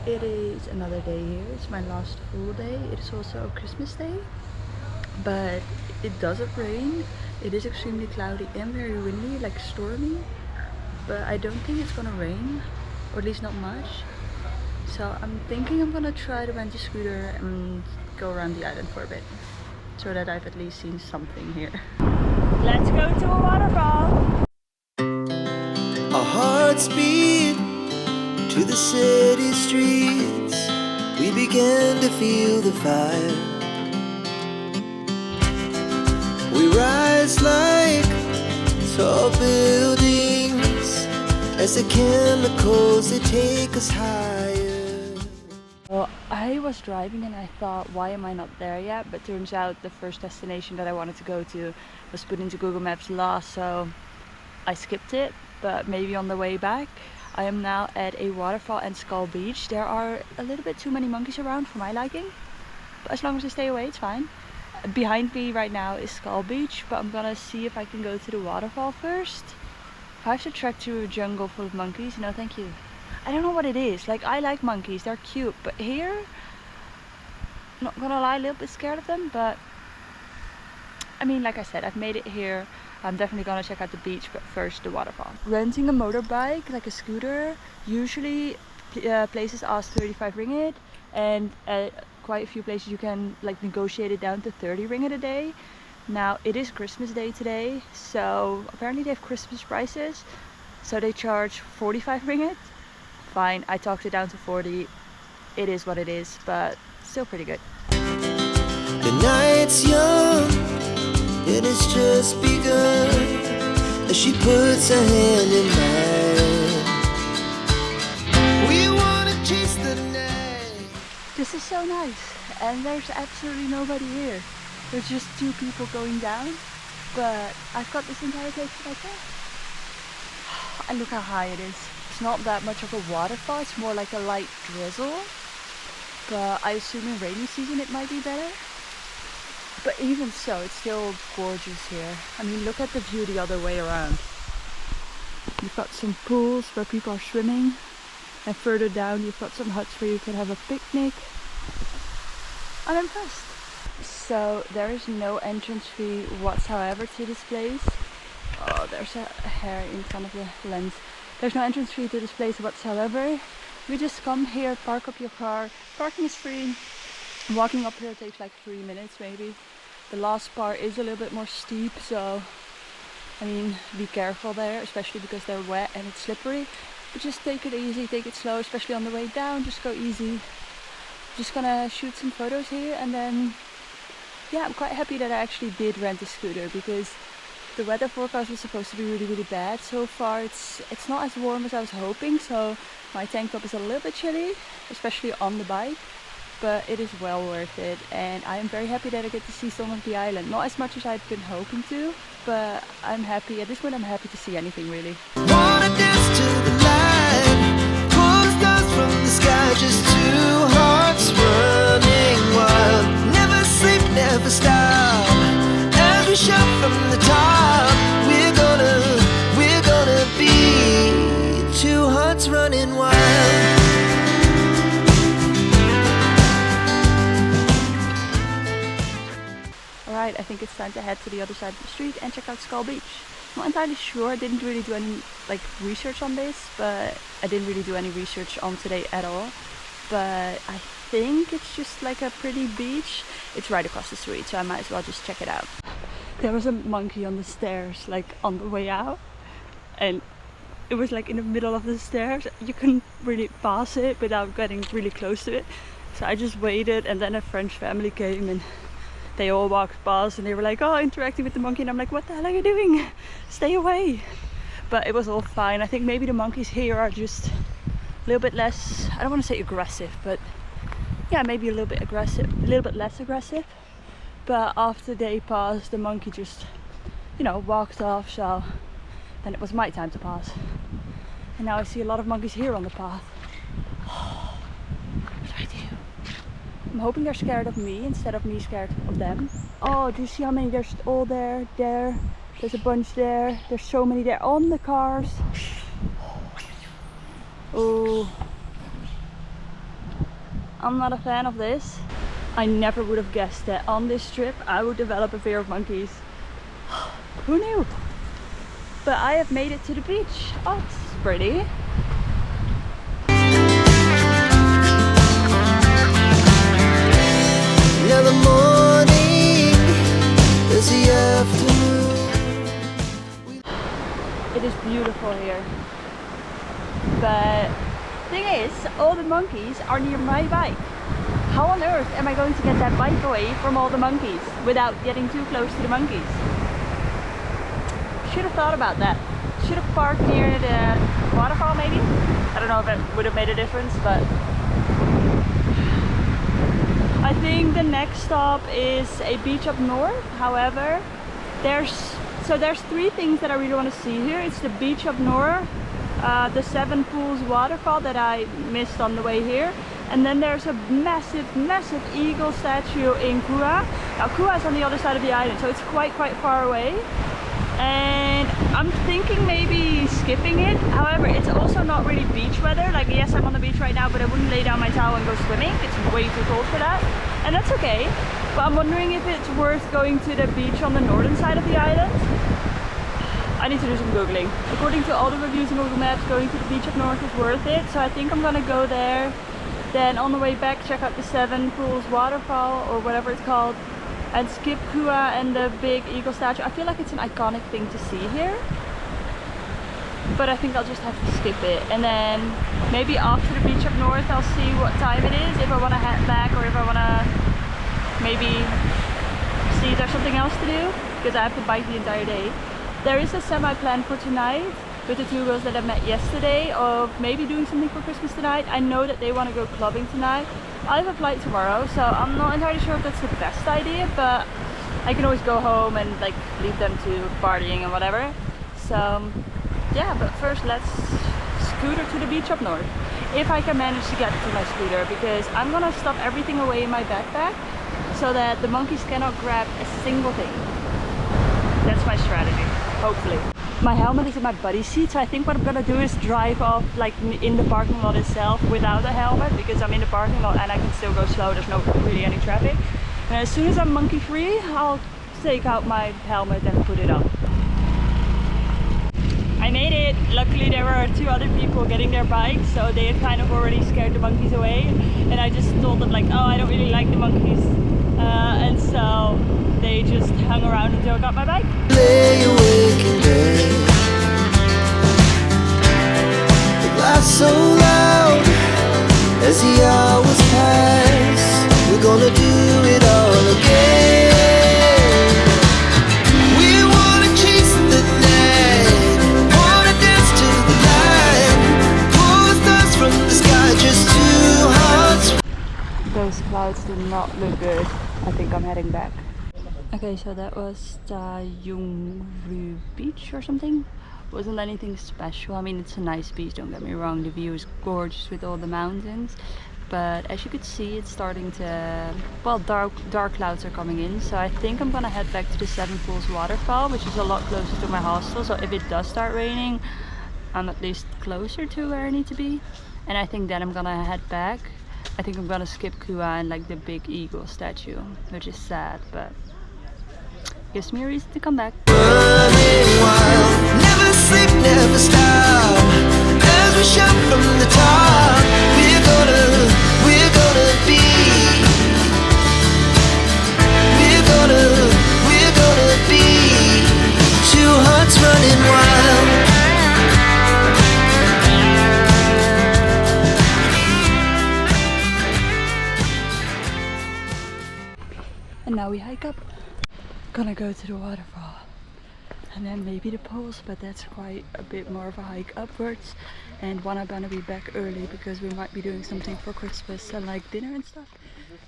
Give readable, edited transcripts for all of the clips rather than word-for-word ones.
it is another day here. It's my last full day. It is also Christmas Day, but it doesn't rain. It is extremely cloudy and very windy, like stormy, but I don't think it's gonna rain, or at least not much. So I'm thinking I'm gonna try to rent a scooter and go around the island for a bit, so that I've at least seen something here. Let's go to a waterfall! Our hearts beat to the city streets. We began to feel the fire. We rise like tall buildings as the chemicals, they take us higher. Well, I was driving and I thought, why am I not there yet? But turns out the first destination that I wanted to go to was put into Google Maps last, so I skipped it. But maybe on the way back. I am now at a waterfall and Skull Beach. There are a little bit too many monkeys around for my liking, but as long as they stay away, it's fine. Behind me right now is Skull Beach, but I'm gonna see if I can go to the waterfall first. If I have to trek through a jungle full of monkeys, no thank you. I don't know what it is, like I like monkeys, they're cute, but here, not gonna lie, a little bit scared of them, but I mean, like I said, I've made it here. I'm definitely gonna check out the beach, but first the waterfall. Renting a motorbike, like a scooter, usually places ask 35 ringgit, and at quite a few places you can like negotiate it down to 30 ringgit a day. Now it is Christmas Day today, so apparently they have Christmas prices, so they charge 45 ringgit. Fine, I talked it down to 40. It is what it is, but still pretty good. The night's young, it has just begun as she puts her hand in mine. We wanna chase the night. This is so nice, and there's absolutely nobody here. There's just two people going down, but I've got this entire place to myself. And look how high it is. It's not that much of a waterfall, it's more like a light drizzle, but I assume in rainy season it might be better. But even so, it's still gorgeous here. I mean, look at the view the other way around. You've got some pools where people are swimming, and further down you've got some huts where you can have a picnic. I'm impressed. So there is no entrance fee whatsoever to this place. Oh, there's a hair in front of the lens. There's no entrance fee to this place whatsoever. You just come here, park up your car. Parking is free. Walking up here takes like 3 minutes maybe. The last part is a little bit more steep, so I mean, be careful there, especially because they're wet and it's slippery. But just take it easy, take it slow, especially on the way down, just go easy. Just gonna shoot some photos here, and then yeah, I'm quite happy that I actually did rent a scooter, because the weather forecast was supposed to be really bad. So far it's not as warm as I was hoping, so my tank top is a little bit chilly, especially on the bike. But it is well worth it, and I am very happy that I get to see some of the island. Not as much as I've been hoping to, but I'm happy. At this point I'm happy to see anything really. Wanna dance to the light, pull the stars from the sky, just two hearts running wild. Never sleep, never stop, as we shout from the top. We're gonna be two hearts running wild. Alright, I think it's time to head to the other side of the street and check out Skull Beach. I'm not entirely sure, I didn't really do any like research on this, but I didn't really do any research on today at all. But I think it's just like a pretty beach. It's right across the street, so I might as well just check it out. There was a monkey on the stairs, like on the way out, and it was like in the middle of the stairs. You couldn't really pass it without getting really close to it. So I just waited, and then a French family came and they all walked past and they were like, oh, interacting with the monkey, and I'm like, what the hell are you doing? Stay away. But it was all fine. I think maybe the monkeys here are just a little bit less, I don't want to say aggressive, but yeah, maybe a little bit aggressive, a little bit less aggressive. But after they passed, the monkey just, you know, walked off, so then it was my time to pass. And now I see a lot of monkeys here on the path. What do I do? I'm hoping they're scared of me instead of me scared of them. Oh, do you see how many? There's all there, there's a bunch there, there's so many there on the cars. Oh, I'm not a fan of this. I never would have guessed that on this trip I would develop a fear of monkeys. Who knew? But I have made it to the beach. Oh, this is pretty. Now the morning is the afternoon. It is beautiful here. But thing is, all the monkeys are near my bike. How on earth am I going to get that bike away from all the monkeys without getting too close to the monkeys? Should have thought about that. Should have parked near the waterfall maybe? I don't know if it would have made a difference, but I think the next stop is a beach up north. However, there's 3 things that I really want to see here. It's the beach up north, the 7 Pools waterfall that I missed on the way here, and then there's a massive eagle statue in Kua. Now Kua is on the other side of the island, so it's quite far away, and I'm thinking maybe skipping it. However, it's also not really beach weather. Like, yes, I'm on the beach right now, but I wouldn't lay down my towel and go swimming. It's way too cold for that, and that's okay. But I'm wondering if it's worth going to the beach on the northern side of the island. I need to do some googling. According to all the reviews on Google Maps, going to the beach up north is worth it. So I think I'm gonna go there. Then on the way back, check out the 7 Pools waterfall or whatever it's called, and skip Kua and the big eagle statue. I feel like it's an iconic thing to see here, but I think I'll just have to skip it. And then maybe after the beach up north, I'll see what time it is, if I want to head back or if I want to maybe see if there's something else to do, because I have to bike the entire day. There is a semi-plan for tonight with the 2 girls that I met yesterday of maybe doing something for Christmas tonight. I know that they want to go clubbing tonight. I have a flight tomorrow, so I'm not entirely sure if that's the best idea, but I can always go home and like leave them to partying and whatever. So yeah, but first let's scooter to the beach up north, if I can manage to get to my scooter, because I'm gonna stuff everything away in my backpack so that the monkeys cannot grab a single thing. That's my strategy, hopefully. My helmet is in my buddy seat, so I think what I'm gonna do is drive off like in the parking lot itself without a helmet, because I'm in the parking lot and I can still go slow. There's no really any traffic. And as soon as I'm monkey free, I'll take out my helmet and put it on. I made it. Luckily there were 2 other people getting their bikes, so they had kind of already scared the monkeys away, and I just told them like, oh, I don't really like the monkeys, and so they just hung around until I got my bike. Lay awake in bed. The laugh so loud as the hours pass. We're gonna do it all again. We wanna chase the night, wanna dance to the light, pull stars from the sky, just 2 hearts. Those clouds do not look good. I think I'm heading back. Okay, so that was Yongru Beach or something. Wasn't anything special. I mean, it's a nice beach, don't get me wrong. The view is gorgeous with all the mountains. But as you could see, it's starting to, well, dark clouds are coming in. So I think I'm gonna head back to the 7 Pools waterfall, which is a lot closer to my hostel. So if it does start raining, I'm at least closer to where I need to be. And I think then I'm gonna head back. I think I'm gonna skip Kua and like the big eagle statue, which is sad, but gives me a reason to come back. Running wild, never sleep, never stop. As we shout from the top, we're gonna be. We're gonna be 2 hearts running wild. And now we hike up. Gonna go to the waterfall and then maybe the pools, but that's quite a bit more of a hike upwards, and I'm gonna be back early because we might be doing something for Christmas and like dinner and stuff,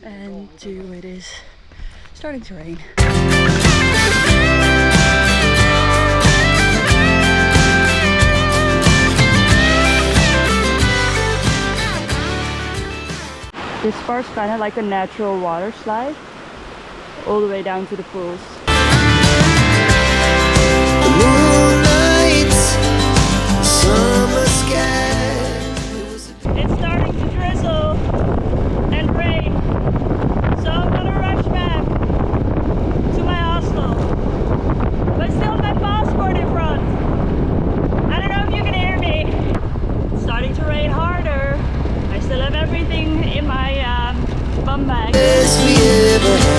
and 2, it is starting to rain. This part's kind of like a natural water slide all the way down to the pools. The moonlight, summer sky. It's starting to drizzle and my bum bag. Best we ever had.